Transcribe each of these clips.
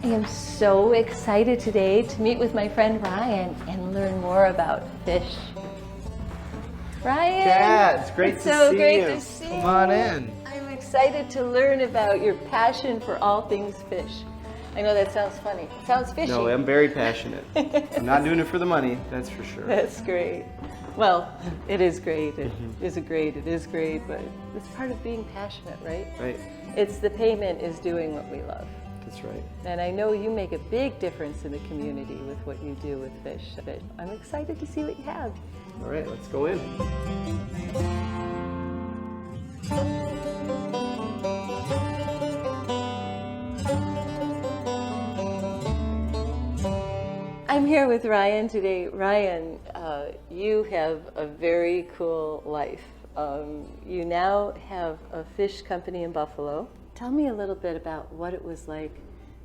I am so excited today to meet with my friend Ryan and learn more about fish. Ryan! Kat, it's great to so see great you. To see Come on in. I'm excited to learn about your passion for all things fish. I know that sounds funny. It sounds fishy. No, I'm very passionate. I'm not doing it for the money, that's for sure. That's great. Well, it is great. It is great, but it's part of being passionate, right? Right. It's the payment is doing what we love. That's right. And I know you make a big difference in the community with what you do with fish. I'm excited to see what you have. All right, let's go in. I'm here with Ryan today. Ryan, you have a very cool life. You now have a fish company in Buffalo. Tell me a little bit about what it was like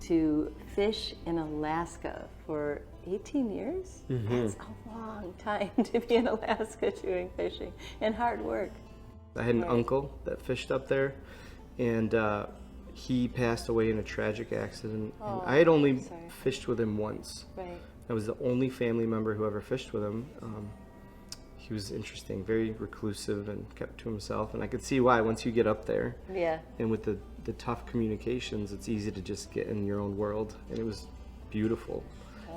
to fish in Alaska for 18 years? That's a long time to be in Alaska doing fishing and hard work. I had an uncle that fished up there, and he passed away in a tragic accident. And I had only fished with him once. Right. I was the only family member who ever fished with him. He was interesting, very reclusive and kept to himself, and I could see why once you get up there. Yeah. And with the tough communications, it's easy to just get in your own world, and it was beautiful.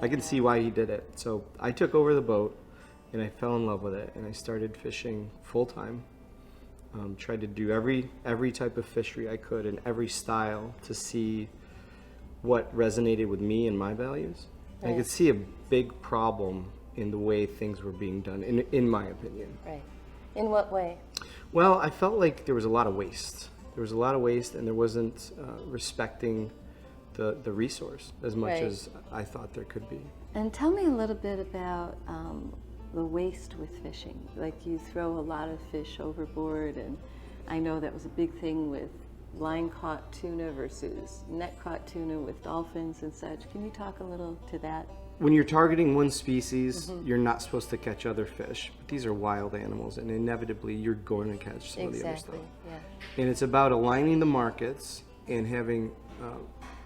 I can see why he did it. So I took over the boat, and I fell in love with it, and I started fishing full time. Tried to do every type of fishery I could and every style to see what resonated with me and my values. Right. I could see a big problem in the way things were being done, in my opinion. Right. In what way? Well, I felt like there was a lot of waste. There was a lot of waste, and there wasn't respecting the resource as much as I thought there could be. And tell me a little bit about the waste with fishing. Like, you throw a lot of fish overboard, and I know that was a big thing with line-caught tuna versus net-caught tuna with dolphins and such. Can you talk a little to that? When you're targeting one species, you're not supposed to catch other fish. But these are wild animals, and inevitably you're going to catch some of the other stuff. Yeah. And it's about aligning the markets and having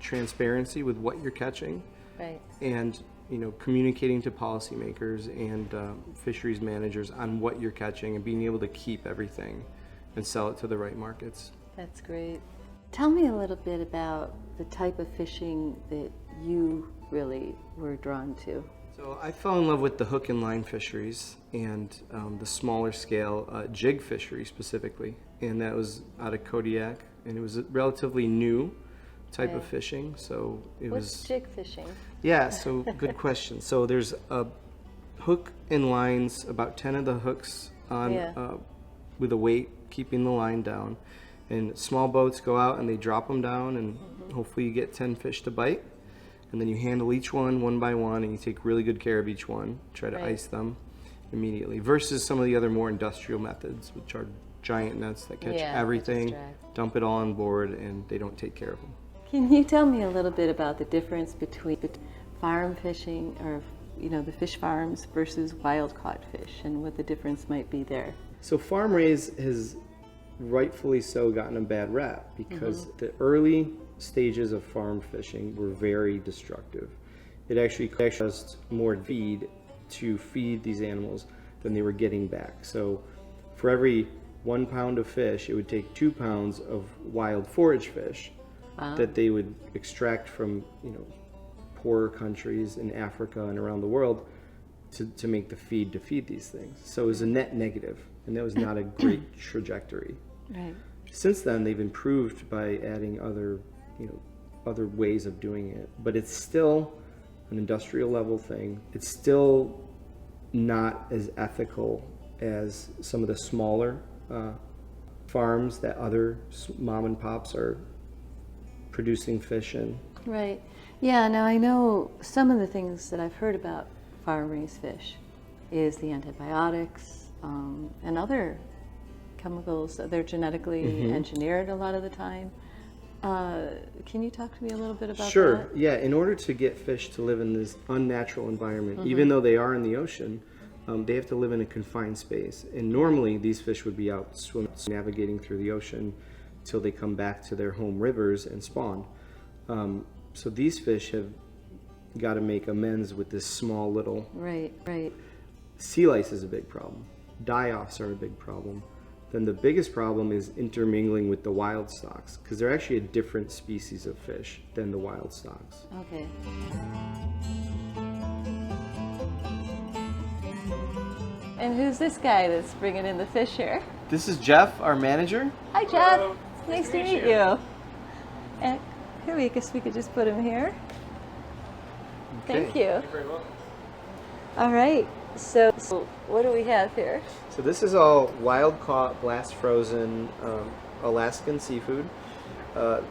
transparency with what you're catching. Right. And communicating to policymakers and fisheries managers on what you're catching and being able to keep everything and sell it to the right markets. That's great. Tell me a little bit about the type of fishing that you really were drawn to. So I fell in love with the hook and line fisheries and the smaller scale jig fishery specifically. And that was out of Kodiak, and it was a relatively new type of fishing. So What's jig fishing? Yeah, so good question. So there's a hook and lines, about 10 of the hooks on with a weight, keeping the line down. And small boats go out and they drop them down, and hopefully you get 10 fish to bite. And then you handle each one by one, and you take really good care of each one. Try to ice them immediately. Versus some of the other more industrial methods, which are giant nets that catch everything, dump it all on board, and they don't take care of them. Can you tell me a little bit about the difference between farm fishing, or the fish farms, versus wild caught fish, and what the difference might be there? So farm raised has rightfully so gotten a bad rap because the early stages of farm fishing were very destructive. It actually cost more feed to feed these animals than they were getting back. So for every 1 pound of fish, it would take 2 pounds of wild forage fish that they would extract from poorer countries in Africa and around the world to make the feed to feed these things. So it was a net negative, and that was not a great trajectory. Right. Since then, they've improved by adding other ways of doing it, but it's still an industrial level thing. It's still not as ethical as some of the smaller farms that other mom and pops are producing fish in. Right. Yeah, now I know some of the things that I've heard about farm-raised fish is the antibiotics and other chemicals. They're genetically engineered a lot of the time. Can you talk to me a little bit about that? Sure. Yeah, in order to get fish to live in this unnatural environment, even though they are in the ocean, they have to live in a confined space. And normally these fish would be out swimming, navigating through the ocean till they come back to their home rivers and spawn. So these fish have got to make amends with this small little. Right, right. Sea lice is a big problem. Die-offs are a big problem. Then the biggest problem is intermingling with the wild stocks, because they're actually a different species of fish than the wild stocks. Okay. And who's this guy that's bringing in the fish here? This is Jeff, our manager. Hi, Jeff. Nice to meet you. And here, I guess we could just put him here. Thank you. You're very welcome. All right. So what do we have here? So this is all wild caught, blast frozen Alaskan seafood.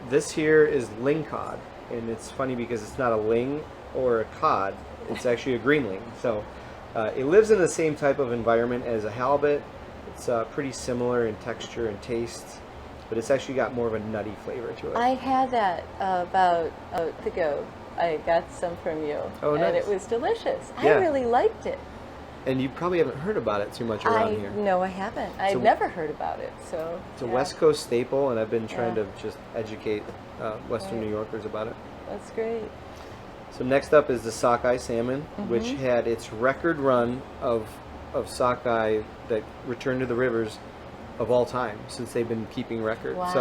This here is ling cod, and it's funny because it's not a ling or a cod, it's actually a green ling. So it lives in the same type of environment as a halibut. It's pretty similar in texture and taste, but it's actually got more of a nutty flavor to it. I had that about a month ago. I got some from you, Oh, and nice. it was delicious. Yeah. I really liked it. And you probably haven't heard about it too much around here. No, I haven't. I've So- never heard about it. So It's a yeah, West Coast staple, and I've been trying Yeah. to just educate Western Right. New Yorkers about it. that's great. So next up is the sockeye salmon, Mm-hmm. which had its record run of sockeye that returned to the rivers of all time since they've been keeping record. Wow.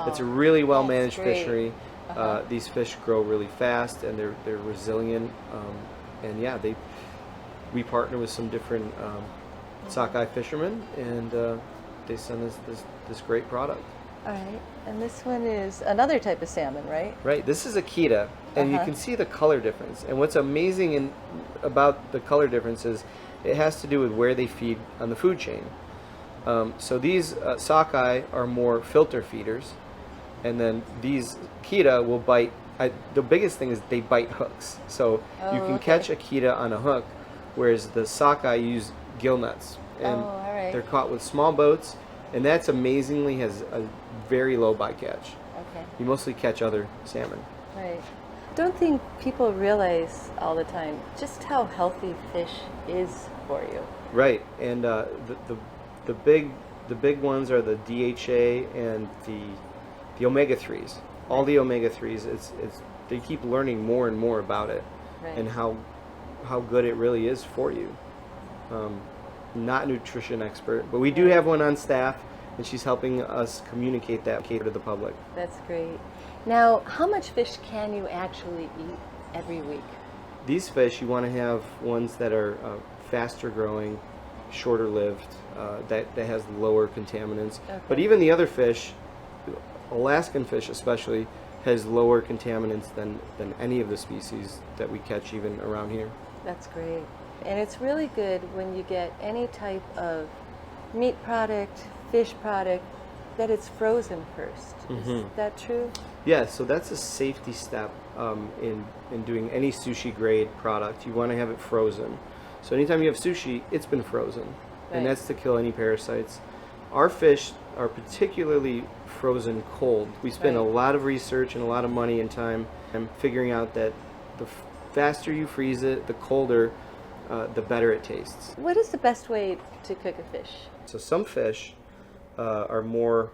So it's a really well managed That's great. fishery. Uh-huh. These fish grow really fast and they're resilient. And yeah, we partner with some different sockeye fishermen, and they send us this great product. All right. And this one is another type of salmon, right? Right, this is Akita, and you Uh-huh. can see the color difference. And what's amazing about the color difference is it has to do with where they feed on the food chain. So these sockeye are more filter feeders, and then these Akita will bite. The biggest thing is they bite hooks. So you Oh, can okay. catch Akita on a hook, whereas the sockeye use gill nets. And Oh, all right. they're caught with small boats, and that's amazingly has a very low bycatch. Okay. You mostly catch other salmon. Right. Don't think people realize all the time just how healthy fish is for you. Right, and the big ones are the DHA and the omega 3s. All the omega 3s. It's they keep learning more and more about it, Right. and how good it really is for you. Not a nutrition expert, but we do have one on staff, and she's helping us communicate that to the public. That's great. Now, how much fish can you actually eat every week? These fish, you want to have ones that are faster growing, shorter lived, that has lower contaminants. Okay. But even the other fish, Alaskan fish especially, has lower contaminants than any of the species that we catch even around here. That's great. And it's really good when you get any type of meat product, fish product, that it's frozen first. Is that true? Yeah, so that's a safety step in doing any sushi grade product. You want to have it frozen. So anytime you have sushi, it's been frozen. Right. And that's to kill any parasites. Our fish are particularly frozen cold. We spend a Right. lot of research and a lot of money and time figuring out that the faster you freeze it, the colder, the better it tastes. What is the best way to cook a fish? So some fish are more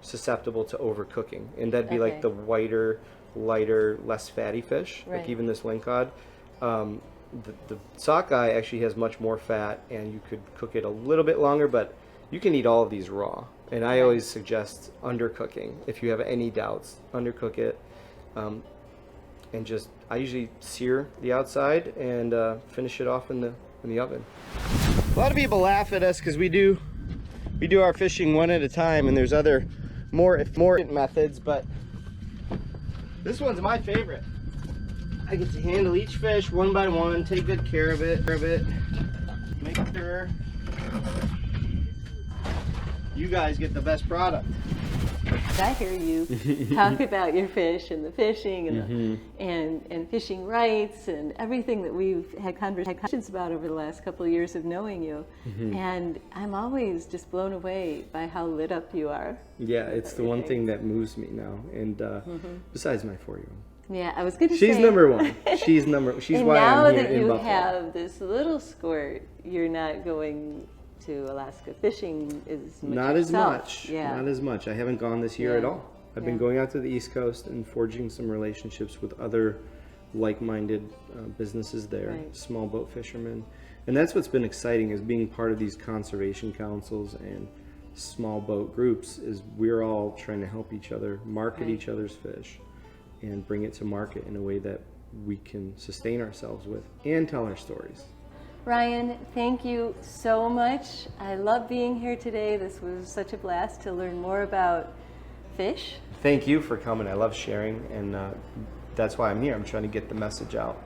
susceptible to overcooking, and that'd be Okay. like the whiter, lighter, less fatty fish, Right. like even this lingcod. The sockeye actually has much more fat, and you could cook it a little bit longer, but you can eat all of these raw. And I always suggest undercooking. If you have any doubts, undercook it. And I usually sear the outside and finish it off in the oven. A lot of people laugh at us because we do our fishing one at a time, and there's other more methods, but this one's my favorite. I get to handle each fish one by one, take good care of it, make sure you guys get the best product. I hear you talk about your fish and the fishing and fishing rights and everything that we've had conversations about over the last couple of years of knowing you. And I'm always just blown away by how lit up you are. Yeah, it's the one thing that moves me now, and besides my 4-year-old. Yeah, I was going to say. She's number one. She's And why now I'm here that in you Buffalo. have this little squirt, you're not going to Alaska fishing as much Not as yourself. much. Yeah. Not as much. I haven't gone this year at Yeah. all. I've been going out to the East Coast and forging some relationships with other like-minded businesses there, Right. small boat fishermen. And that's what's been exciting, is being part of these conservation councils and small boat groups, is we're all trying to help each other market Right. each other's fish and bring it to market in a way that we can sustain ourselves with and tell our stories. Ryan, thank you so much. I love being here today. This was such a blast to learn more about fish. Thank you for coming. I love sharing, and that's why I'm here. I'm trying to get the message out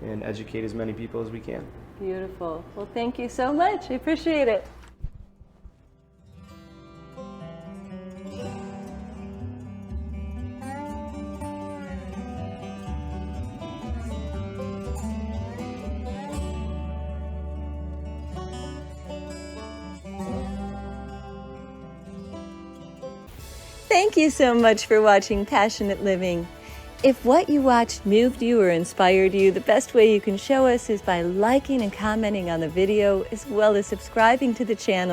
and educate as many people as we can. Beautiful. Well, thank you so much. I appreciate it. Thank you so much for watching Passionate Living. If what you watched moved you or inspired you, the best way you can show us is by liking and commenting on the video, as well as subscribing to the channel.